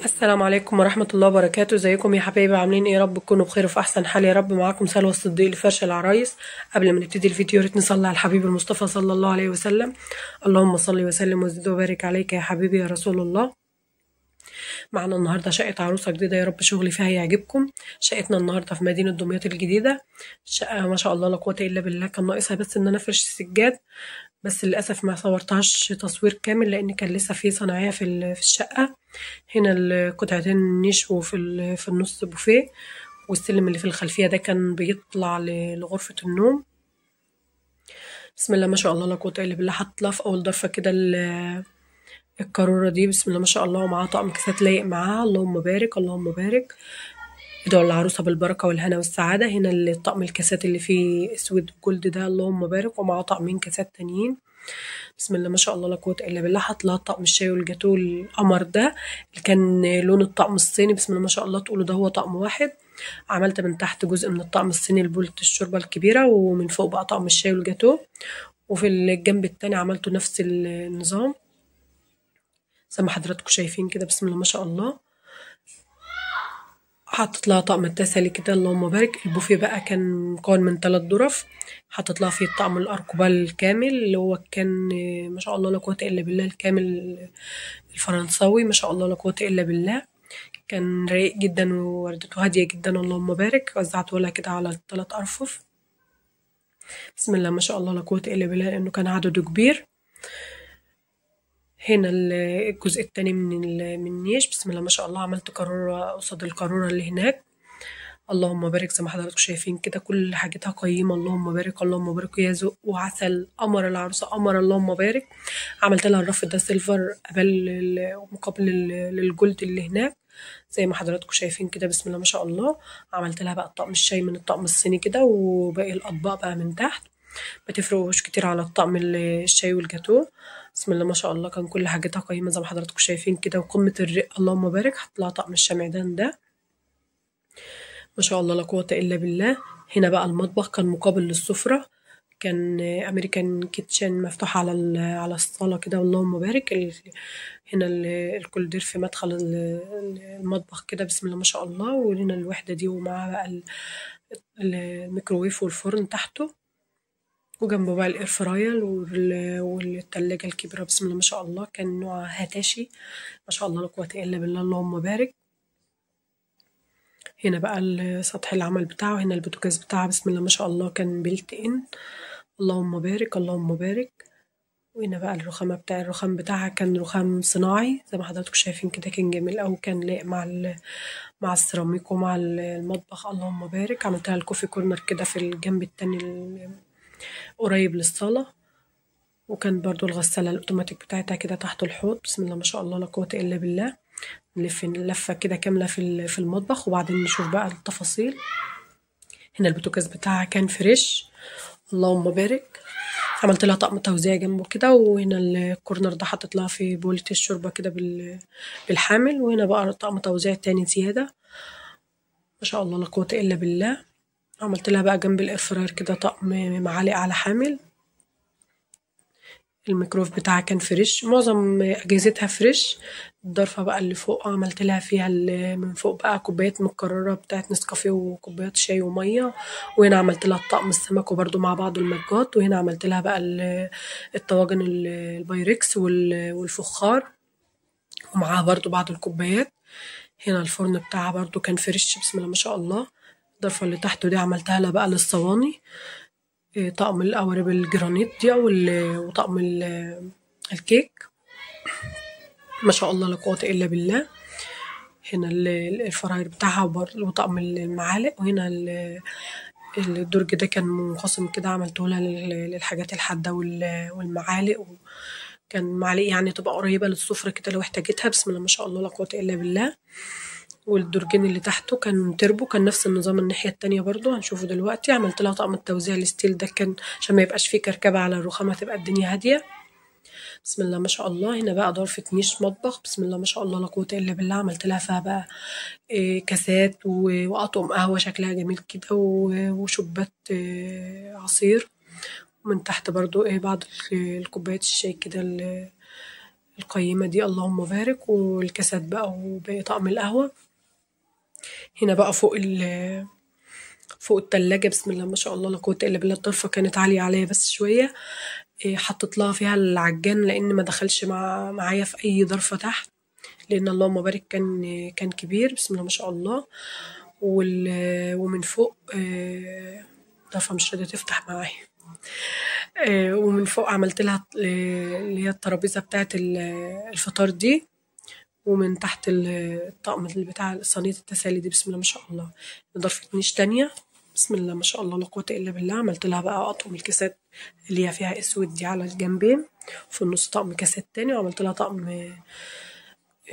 السلام عليكم ورحمة الله وبركاته. ازيكم يا حبايبي؟ عاملين ايه؟ يا رب تكونوا بخير وفي احسن حال يا رب. معاكم سلوى الصديق لفرش العرايس. قبل ما نبتدي الفيديو ريت نصلي على الحبيب المصطفى صلى الله عليه وسلم. اللهم صل وسلم وزد وبارك عليك يا حبيبي يا رسول الله. معنا النهارده شقة عروسة جديدة، يا رب شغلي فيها يعجبكم. شقتنا النهارده في مدينة دمياط الجديدة. شقة ما شاء الله لا قوة الا بالله. كان ناقصها بس ان انا افرش السجاد، بس للاسف ما صورتهاش تصوير كامل لان كان لسه في صناعية في الشقة. هنا القطعتين نيش، في النص بوفيه، والسلم اللي في الخلفية ده كان بيطلع لغرفة النوم. بسم الله ما شاء الله لا قوة إلا بالله. حاطة لها في أول ضرفة كده القارورة دي، بسم الله ما شاء الله، ومعاها طقم كاسات لايق معاها. اللهم بارك اللهم بارك. ادعوا العروسة بالبركة والهنا والسعادة. هنا الطقم الكاسات اللي فيه اسود وجولد ده، اللهم بارك، ومعاه طقمين كاسات تانيين. بسم الله ما شاء الله لا قوة إلا بالله. حاط لها طقم الشاي والجاتو القمر ده اللي كان لون الطقم الصيني. بسم الله ما شاء الله، تقولوا ده هو طقم واحد. عملت من تحت جزء من الطقم الصيني لبولة الشوربة الكبيرة، ومن فوق بقى طقم الشاي والجاتو. وفي الجنب التاني عملته نفس النظام زي ما حضراتكم شايفين كده. بسم الله ما شاء الله. حطت لها طقم التسالي كده، اللهم بارك. البوفيه بقى كان مكون من 3 ظرف. حطت لها فيه الطقم الأركوبال الكامل اللي هو كان ما شاء الله لا قوة إلا بالله، الكامل الفرنساوي ما شاء الله لا قوة إلا بالله. كان رايق جدا ووردته هادية جدا، اللهم بارك. وزعته لها كده على ال3 أرفف. بسم الله ما شاء الله لا قوة إلا بالله، لأنه كان عدده كبير. هنا الجزء التاني من النيش. بسم الله ما شاء الله. عملت قارورة قصاد القارورة اللي هناك، اللهم بارك. زي ما حضراتكم شايفين كده كل حاجتها قيمة، اللهم بارك اللهم بارك. يا ذوق وعسل، قمر العروسة قمر، اللهم بارك. عملت لها الرف ده سيلفر مقابل للجولد اللي هناك زي ما حضراتكم شايفين كده. بسم الله ما شاء الله. عملت لها بقى الطقم الشاي من الطقم الصيني كده، وباقي الأطباق بقى من تحت. ما تفرقوش كتير على الطقم الشاي والجاتو. بسم الله ما شاء الله. كان كل حاجتها قيمة زي ما حضراتكم شايفين كده، وقمة الرق، اللهم بارك. حط لها طقم الشمعدان ده ما شاء الله لا قوة إلا بالله. هنا بقى المطبخ كان مقابل للسفرة، كان أمريكان كيتشن مفتوح على الصالة كده، اللهم بارك. هنا الكولدير في مدخل المطبخ كده، بسم الله ما شاء الله. وهنا الوحدة دي ومعاها بقى الميكروويف والفرن تحته، وجنبه بقى الاير فراير والتلاجة الكبيرة. بسم الله ما شاء الله. كان نوع هاتاشي ما شاء الله لا قوة إلا بالله، اللهم بارك. هنا بقى سطح العمل بتاعه. هنا البوتاجاز بتاعها بسم الله ما شاء الله، كان بيلت ان، اللهم بارك اللهم بارك. وهنا بقى الرخام بتاعها كان رخام صناعي زي ما حضراتكم شايفين كده. كان جميل أوي، كان لايق مع السيراميك ومع المطبخ، اللهم بارك. عملتها الكوفي كورنر كده في الجنب التاني قريب للصالة. وكان برضو الغسالة الأوتوماتيك بتاعتها كده تحت الحوض. بسم الله ما شاء الله لا قوة إلا بالله. نلف لفة كده كاملة في المطبخ، وبعدين نشوف بقى التفاصيل. هنا البوتاجاز بتاعها كان فريش، اللهم بارك. عملت لها طقم توزيع جنبه كده. وهنا الكورنر ده حطيت لها في بولة الشوربة كده بالحامل. وهنا بقى طقم توزيع تاني زيادة ما شاء الله لا قوة إلا بالله. عملت لها بقى جنب الإير كده طقم معالق على حامل. الميكروف بتاعها كان فريش، معظم أجهزتها فريش. الضرفة بقى اللي فوق عملت لها فيها من فوق بقى كوبايات متكررة بتاعت نسكافيه وكوبايات شاي ومية. وهنا عملت لها الطقم السمك وبرده مع بعض المجات. وهنا عملت لها بقى الطواجن البايركس والفخار، ومعاها برضو بعض الكوبايات. هنا الفرن بتاعها برضو كان فريش، بسم الله ما شاء الله. الضرفة اللي تحته دي عملتها لها بقى للصواني، طقم القوارب الجرانيت دي وطقم الكيك ما شاء الله لا قوة إلا بالله. هنا الفراير بتاعها وطقم المعالق. وهنا الدرج ده كان منقسم كده، عملته لها للحاجات الحادة والمعالق. كان معالق يعني تبقى قريبة للسفرة كده لو احتاجتها. بسم الله ما شاء الله لا قوة إلا بالله. والدرجين اللي تحته كان تربو، كان نفس النظام الناحية التانية برضو هنشوفه دلوقتي. عملت لها طقم التوزيع الستيل ده، كان عشان ما يبقاش فيه كركبة على الرخامة، تبقى الدنيا هادية. بسم الله ما شاء الله. هنا بقى ضرفة نيش مطبخ، بسم الله ما شاء الله لا قوة إلا بالله. عملت لها فيها بقى كاسات وأطقم قهوة شكلها جميل كده، وشبات عصير. ومن تحت برضو بعض الكوبايات الشاي كده القيمة دي، اللهم بارك. والكاسات بقى وباقي طقم القهوة. هنا بقى فوق التلاجة، بسم الله ما شاء الله لا قوة إلا بالله. الطرفة كانت عالية عليا بس شوية، حطيت لها فيها العجان لأن ما دخلش معايا في أي ضرفة تحت، لأن اللهم بارك كان كبير بسم الله ما شاء الله. ومن فوق ضرفة مش راضية تفتح معايا. ومن فوق عملت لها اللي هي الترابيزة بتاعت الفطار دي، ومن تحت الطقم اللي بتاع صينية التسالي دي بسم الله ما شاء الله. ضرفة نيش تانية بسم الله ما شاء الله لا قوة إلا بالله. عملت لها بقى أطقم الكاسات اللي هي فيها أسود دي على الجنبين، في النص طقم كاسات تاني، وعملت لها طقم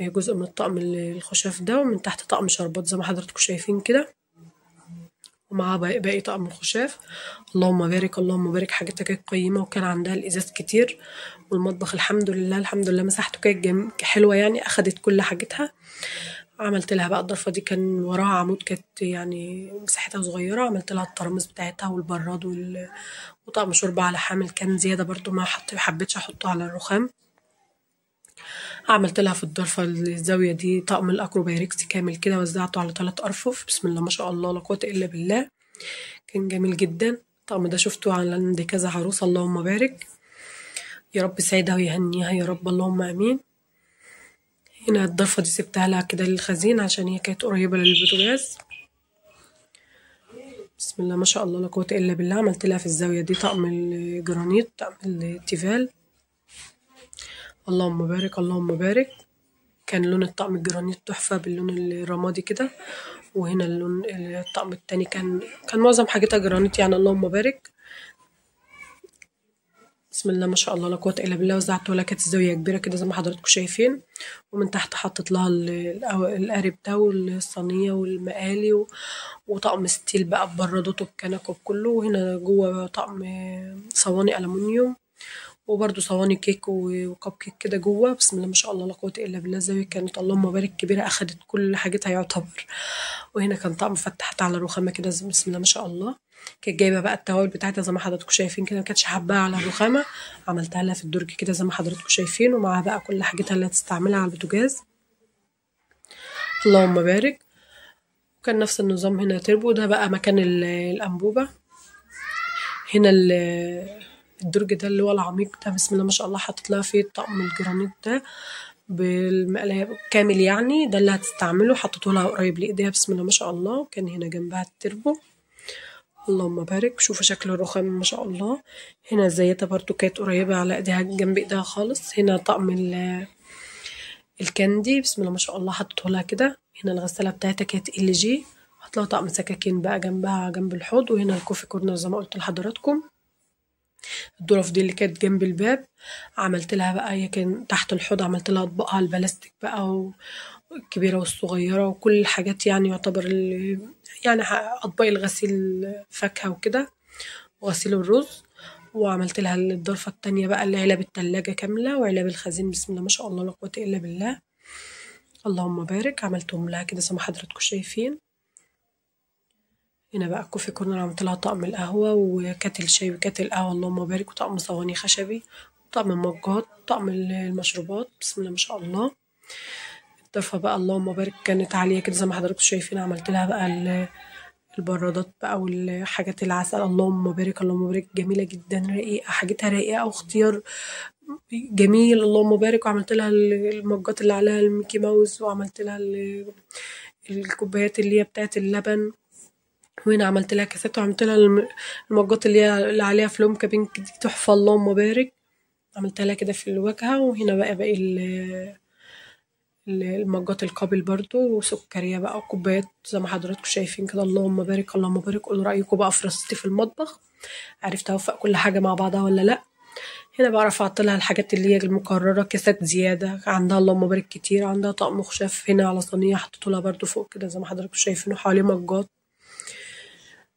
جزء من الطقم الخشاف ده، ومن تحت طقم شربات زي ما حضراتكم شايفين كده، ومعاه باقي طقم الخشاف. اللهم بارك اللهم بارك. حاجتها كانت قيمة، وكان عندها الإزاز كتير، والمطبخ الحمد لله الحمد لله مساحته كانت حلوة يعني، أخدت كل حاجتها. عملت لها بقى الضرفة دي كان وراها عمود، كانت يعني مساحتها صغيرة. عملت لها التراميس بتاعتها والبراد وطقم شوربة على حامل كان زيادة برضو، ما حبيتش أحطه على الرخام. عملت لها في الضرفة الزاوية دي طقم الأكروبايركس كامل كده، وزعته على 3 أرفف بسم الله ما شاء الله لا قوة إلا بالله. كان جميل جدا. الطقم ده شفته عند كذا عروسة، اللهم بارك. يا رب سعيدها ويهنيها يا رب، اللهم آمين. هنا الضرفة دي سبتها لها كده للخزين عشان هي كانت قريبة للبوتاجاز. بسم الله ما شاء الله لا قوة إلا بالله. عملت لها في الزاوية دي طقم الجرانيت، طقم التيفال. اللهم بارك اللهم بارك. كان لون الطقم الجرانيت تحفة باللون الرمادي كده، وهنا اللون الطقم التاني كان معظم حاجتها جرانيت يعني، اللهم بارك. بسم الله ما شاء الله لا قوة إلا بالله. وزعته لها، كانت الزاوية كبيرة كده زي ما حضراتكم شايفين، ومن تحت حطيت لها القارب ده والصينية والمقالي وطقم ستيل بقى ببرادته بكنكه بكله. وهنا جوه طقم صواني ألمونيوم، وبرده صواني كيك وكب كيك كده جوه. بسم الله ما شاء الله لا قوة إلا بالله. الزاوية كانت اللهم بارك كبيرة، أخدت كل حاجتها يعتبر. وهنا كان طقم فتحت على الرخامة كده بسم الله ما شاء الله. كانت جايبة بقى التوابل بتاعتها زي ما حضراتكم شايفين كده، مكانتش حباها على الرخامة، عملتها لها في الدرج كده زي ما حضراتكم شايفين، ومعاها بقى كل حاجتها اللي هتستعملها على البوتاجاز. اللهم بارك. وكان نفس النظام هنا تربو، ده بقى مكان الأنبوبة. هنا الدرج ده اللي هو العميق ده بسم الله ما شاء الله، حطيت لها فيه طقم الجرانيت ده بالمقلاية كامل يعني، ده اللي هتستعمله. حطيته لها قريب لإيديها بسم الله ما شاء الله. وكان هنا جنبها التربو. اللهم بارك. شوفوا شكل الرخام ما شاء الله. هنا الزيتة برضو كانت قريبة على ايديها جنب ايديها خالص. هنا طقم الكاندي بسم الله ما شاء الله، حطيته لها كده. هنا الغسالة بتاعتها كانت LG، حط لها طقم سكاكين بقى جنبها جنب الحوض. وهنا الكوفي كورنر زي ما قلت لحضراتكم. الظرف دي اللي كانت جنب الباب عملت لها بقى، هي كان تحت الحوض عملت لها اطباقها البلاستيك بقى، الكبيرة والصغيرة وكل الحاجات يعني، يعتبر يعني أطباق الغسيل فاكهة وكده، وغسيل الرز. وعملت لها الضرفة التانية بقى اللي علب التلاجة كاملة وعلب الخزين بسم الله ما شاء الله لا قوة إلا بالله. اللهم بارك. عملتهم لها كده زي ما حضراتكم شايفين. هنا بقى الكوفي كورنر عملت لها طقم القهوة وكاتل شاي وكاتل قهوة اللهم بارك، وطقم صواني خشبي، وطقم المجات، طقم المشروبات بسم الله ما شاء الله. الضرفة بقى اللهم بارك كانت عالية كده زي ما حضراتكم شايفين. عملت لها بقى البرادات بقى والحاجات العسل، اللهم بارك اللهم بارك، جميلة جدا رقيقة، حاجتها رقيقة واختيار جميل اللهم بارك. وعملت لها المجات اللي عليها الميكي ماوس، وعملت لها الكوبايات اللي هي بتاعت اللبن. وهنا عملت لها كاسات، وعملت لها المجات اللي عليها فلومكا بينك دي تحفة اللهم بارك، عملتها لها كده في الواجهة. وهنا بقى باقي المجات القابل برضو وسكرية بقى وكوبايات زي ما حضراتكم شايفين كده. اللهم بارك اللهم بارك. قولوا رأيكم بقى في رصتي في المطبخ، عرفت اوفق كل حاجة مع بعضها ولا لا؟ هنا بقى رفعت لها الحاجات اللي هي المكررة، كاسات زيادة عندها اللهم بارك كتير. عندها طقم خشاف هنا على صينية حطيته لها برضو فوق كده زي ما حضراتكم شايفين، وحواليه مجات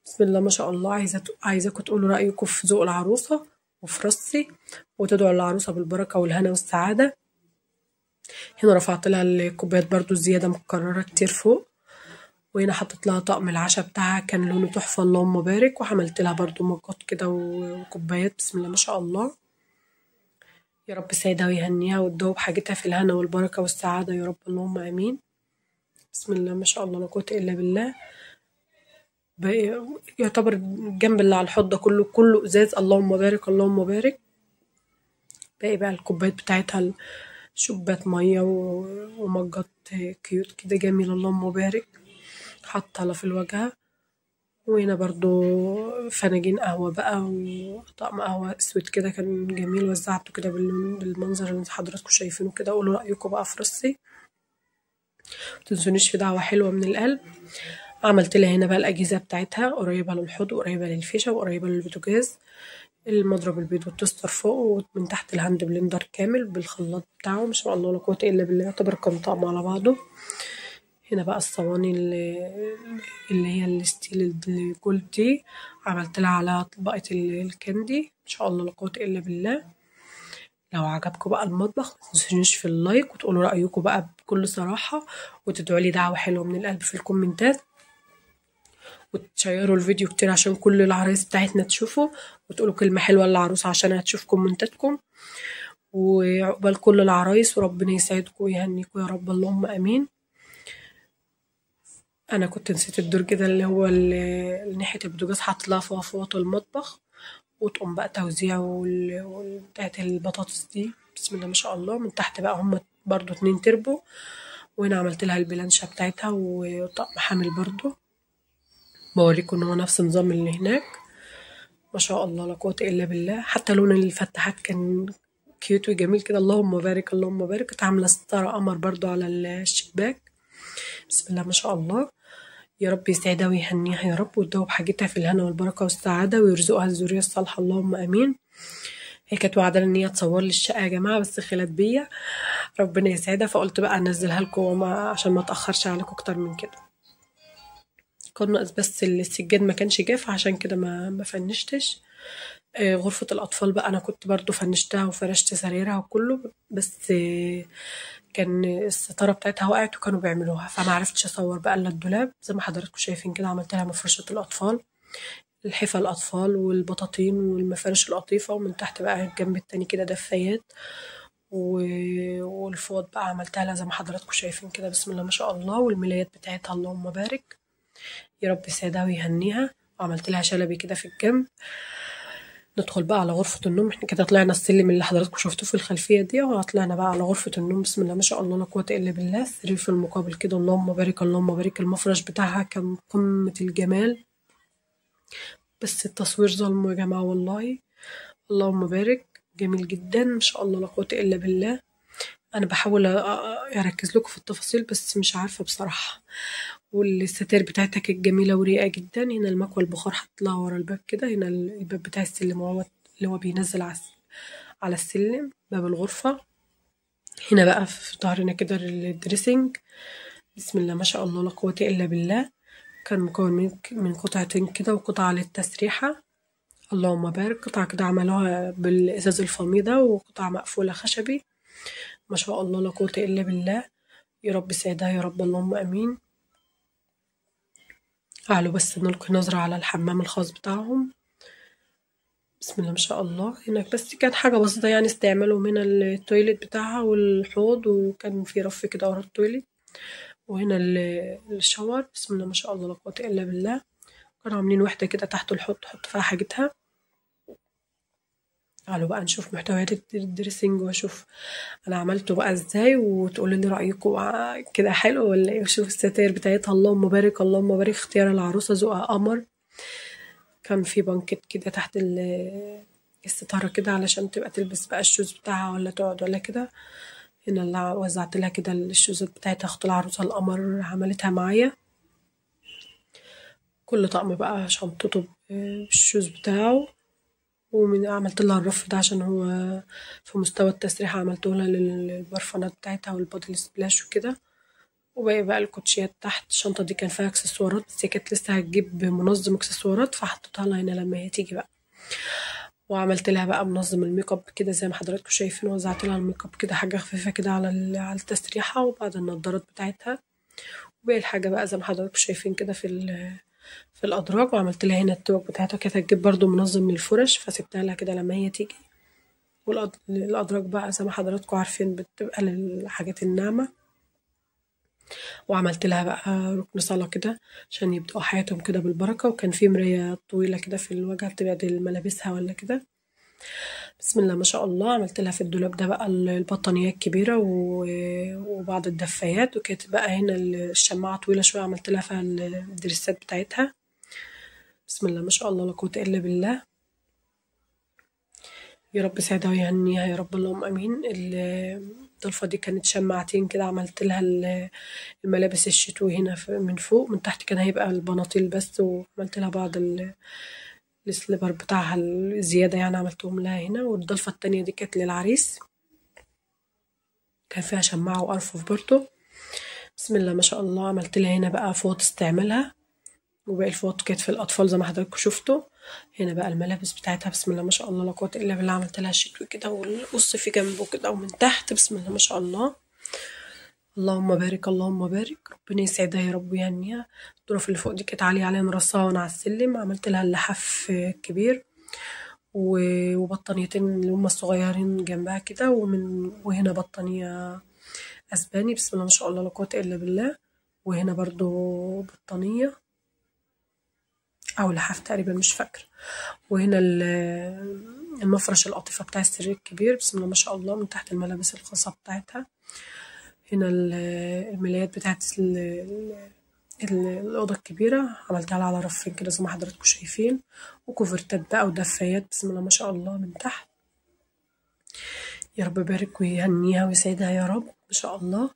بسم الله ما شاء الله. عايزاكم تقولوا رأيكم في ذوق العروسة وفي رصي، وتدعوا العروسة بالبركة والهنا والسعادة. هنا رفعت لها الكوبايات برضو الزيادة مكررة كتير فوق. وهنا حطيت لها طقم العشاء بتاعها كان لونه تحفة اللهم بارك، وعملت لها برضو مجات كده وكوبايات بسم الله ما شاء الله. يا رب سعيدها ويهنيها وتدوب حاجتها في الهنا والبركة والسعادة يا رب، اللهم آمين. بسم الله ما شاء الله لا قوة إلا بالله. يعتبر الجنب اللي على الحوض ده كله ازاز، اللهم بارك اللهم بارك. باقي بقى الكوبايات بتاعتها شبات ميه ومجات كيوت كده جميل، اللهم بارك، حاطه في الواجهه. وهنا برضو فناجين قهوة بقى وطقم قهوة اسود كده كان جميل، وزعته كده بالمنظر اللي حضراتكم شايفينه كده. قولوا رأيكم بقى في رصي، متنسونيش في دعوة حلوة من القلب. عملت لها هنا بقى الأجهزة بتاعتها، قريبة للحوض وقريبة للفيشة وقريبة للبوتاجاز، المضرب البيض والتوستر فوق، ومن تحت الهاند بلندر كامل بالخلاط بتاعه ما شاء الله لا قوة إلا بالله، يعتبر كان طقم على بعضه. هنا بقى الصواني اللي هي الستيل الجولد دي، عملت لها على طبقة الكاندي ما شاء الله لا قوة إلا بالله. لو عجبكم بقى المطبخ متنسونيش في اللايك وتقولوا رأيكم بقى بكل صراحة، وتدعوا لي دعوة حلوة من القلب في الكومنتات، وتشيروا الفيديو كتير عشان كل العرايس بتاعتنا تشوفه، وتقولوا كلمة حلوة للعروسة عشان هتشوف كومنتاتكم. وعقبال كل العرايس، وربنا يسعدكم ويهنيكم يا رب، اللهم آمين. انا كنت نسيت الدرج ده اللي هو ناحية البوتاجاز، حاطط لها فوط المطبخ، وتقوم بقى توزيع بتاعت البطاطس دي بسم الله ما شاء الله. من تحت بقى هم برضو 2 تربو، وهنا عملت لها البلانشة بتاعتها وطقم حامل برضو، بوريكم ان هو نفس النظام اللي هناك ما شاء الله لا قوة الا بالله. حتى لون الفتحات كان كيوت وجميل كده، اللهم بارك اللهم بارك. كنت عاملة ستارة قمر برضو على الشباك بسم الله ما شاء الله. يا رب يسعدها ويهنيها يا رب، وتدوب حاجتها في الهنا والبركة والسعادة، ويرزقها الذرية الصالحة اللهم آمين. هي كانت وعداني ان هي تصور لي الشقة يا جماعة، بس خلت بيا، ربنا يسعدها. فقلت بقى انزلها لكم عشان ما اتأخرش عليكم اكتر من كده. كان ناقص بس السجاد ما كانش جاف، عشان كده ما فنشتش. غرفة الأطفال بقى أنا كنت برضو فنشتها وفرشت سريرها وكله، بس كان الستارة بتاعتها وقعت وكانوا بيعملوها، فما عرفتش أصور بقى إلا الدولاب زي ما حضراتكم شايفين كده. عملت لها مفرشة الأطفال، الحفا الأطفال والبطاطين والمفارش القطيفة، ومن تحت بقى الجنب التاني كده دفايات والفوط بقى عملتها لها زي ما حضراتكم شايفين كده بسم الله ما شاء الله. والملايات بتاعتها اللهم بارك، يا رب يسعدها ويهنيها. وعملت لها شلبي كده في الجنب. ندخل بقى على غرفة النوم. احنا كده طلعنا السلم اللي حضراتكم شفتوه في الخلفية دي، وطلعنا بقى على غرفة النوم بسم الله ما شاء الله لا قوة إلا بالله. السرير في المقابل كده اللهم بارك اللهم بارك. المفرش بتاعها كان قمة الجمال، بس التصوير ظلمه يا جماعة والله. اللهم بارك، جميل جدا ما شاء الله لا قوة إلا بالله. أنا بحاول أركز لكم في التفاصيل بس مش عارفة بصراحة. والستاير بتاعتها كانت جميلة وريقة جدا. هنا المكوى البخار حط لها ورا الباب كده. هنا الباب بتاع السلم اللي هو بينزل على السلم، باب الغرفة. هنا بقى في ظهرنا كده الدريسنج بسم الله ما شاء الله لا قوة إلا بالله. كان مكون من قطعتين كده وقطعة للتسريحة اللهم بارك. قطعة كده عملوها بالإزاز الفاميضة، وقطعة مقفولة خشبي ما شاء الله لا قوة إلا بالله. يا رب سعدها يا رب اللهم آمين. تعالوا بس نلقي نظرة على الحمام الخاص بتاعهم بسم الله ما شاء الله. هناك بس كانت حاجة بسيطة يعني استعملوا من التويليت بتاعها والحوض، وكان في رف كده ورا التويليت. وهنا الشاور بسم الله ما شاء الله لا قوة إلا بالله. كانوا عاملين وحدة كده تحت الحوض تحط فيها حاجتها. تعالوا بقى نشوف محتويات الدريسنج واشوف انا عملته بقى ازاي، وتقولوا لي رايكم كده حلو ولا ايه. وشوف الستاير بتاعتها اللهم بارك اللهم بارك. اختيار العروسه ذوقها قمر. كان في بانكت كده تحت الستاره كده علشان تبقى تلبس بقى الشوز بتاعها ولا تقعد ولا كده. هنا اللي وزعت لها كده الشوزات بتاعتها اخت العروسه القمر عملتها معايا. كل طقم بقى شنطته بالشوز بتاعه. عملت لها الرف ده عشان هو في مستوى التسريحة، عملته لها للبرفانات بتاعتها والبادي سبلاش وكده. وباقي بقى الكوتشيات تحت. الشنطة دي كان فيها اكسسوارات، بس هي كانت لسه هتجيب منظم اكسسوارات فحطيتها لها هنا لما هي تيجي بقى. وعملت لها بقى منظم الميك اب كده زي ما حضراتكم شايفين. وزعت لها الميك اب كده حاجة خفيفة كده على التسريحة وبعد النضارات بتاعتها. وباقي الحاجة بقى زي ما حضراتكم شايفين كده في الأدراج. وعملت لها هنا التوك بتاعتها كانت هتجيب برضو منظم للفرش، فسبتها لها كده لما هي تيجي. والأدراج بقى زي ما حضراتكم عارفين بتبقى للحاجات الناعمة. وعملت لها بقى ركن صلاة كده عشان يبدأوا حياتهم كده بالبركة. وكان في مراية طويلة كده في الوجه بتبعدل ملابسها ولا كده. بسم الله ما شاء الله. عملت لها في الدولاب ده بقى البطانيات الكبيرة وبعض الدفايات. وكانت بقى هنا الشماعة طويلة شوية عملت لها فيها الدريسات بتاعتها. بسم الله ما شاء الله لا قوة إلا بالله. يا رب سعدها ويهنيها يا رب اللهم امين. الضلفه دي كانت شماعتين كده عملت لها الملابس الشتوي هنا من فوق. من تحت كان هيبقى البناطيل بس. وعملت لها بعض السليبر بتاعها الزياده يعني عملتهم لها هنا. والضلفه التانية دي كانت للعريس كان فيها شماعه وارفف برضه. بسم الله ما شاء الله. عملت لها هنا بقى فوط استعملها. وباقي الفوط كانت في الأطفال زي ما حضراتكم شفتوا. هنا بقى الملابس بتاعتها بسم الله ما شاء الله لا قوة إلا بالله. عملت لها شتوي كده والقص في جنبه كده ومن تحت بسم الله ما شاء الله. اللهم بارك اللهم بارك. ربنا يسعدها يا رب ويهنيها. الظروف اللي فوق دي كانت عالية عليها نرصها وانا على السلم. عملت لها اللحاف كبير وبطانيتين اللي هما الصغيرين جنبها كده. وهنا بطانية أسباني بسم الله ما شاء الله لا قوة إلا بالله. وهنا برضو بطانية أو لحاف تقريبا مش فاكرة. وهنا المفرش القطيفة بتاع السرير الكبير بسم الله ما شاء الله. من تحت الملابس الخاصة بتاعتها. هنا الملايات بتاعت الأوضة الكبيرة عملتها على رفين كده زي ما حضراتكم شايفين. وكوفرتات بقى ودفايات بسم الله ما شاء الله من تحت. يا رب يبارك ويهنيها ويسعدها يا رب ما شاء الله.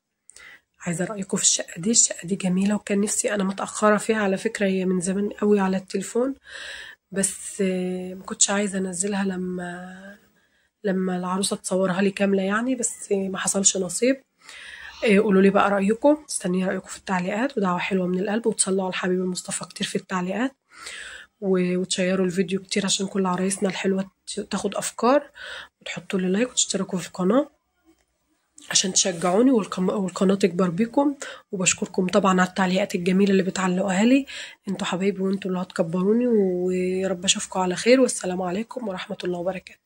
عايزة رأيكم في الشقة دي. الشقة دي جميلة وكان نفسي أنا متأخرة فيها على فكرة. هي من زمان قوي على التليفون بس ما كنتش عايزة أنزلها لما العروسة تصورها لي كاملة يعني. بس ما حصلش نصيب. قولوا لي بقى رأيكم. مستنية رأيكم في التعليقات. ودعوة حلوة من القلب. وتصلوا على الحبيب المصطفى كتير في التعليقات. وتشيروا الفيديو كتير عشان كل عرايسنا الحلوة تاخد أفكار. وتحطوا لي لايك وتشتركوا في القناة عشان تشجعوني والقناة تكبر بيكم. وبشكركم طبعا على التعليقات الجميلة اللي بتعلقوها لي. انتوا حبايبي وانتوا اللي هتكبروني. ويا رب اشوفكم على خير والسلام عليكم ورحمة الله وبركاته.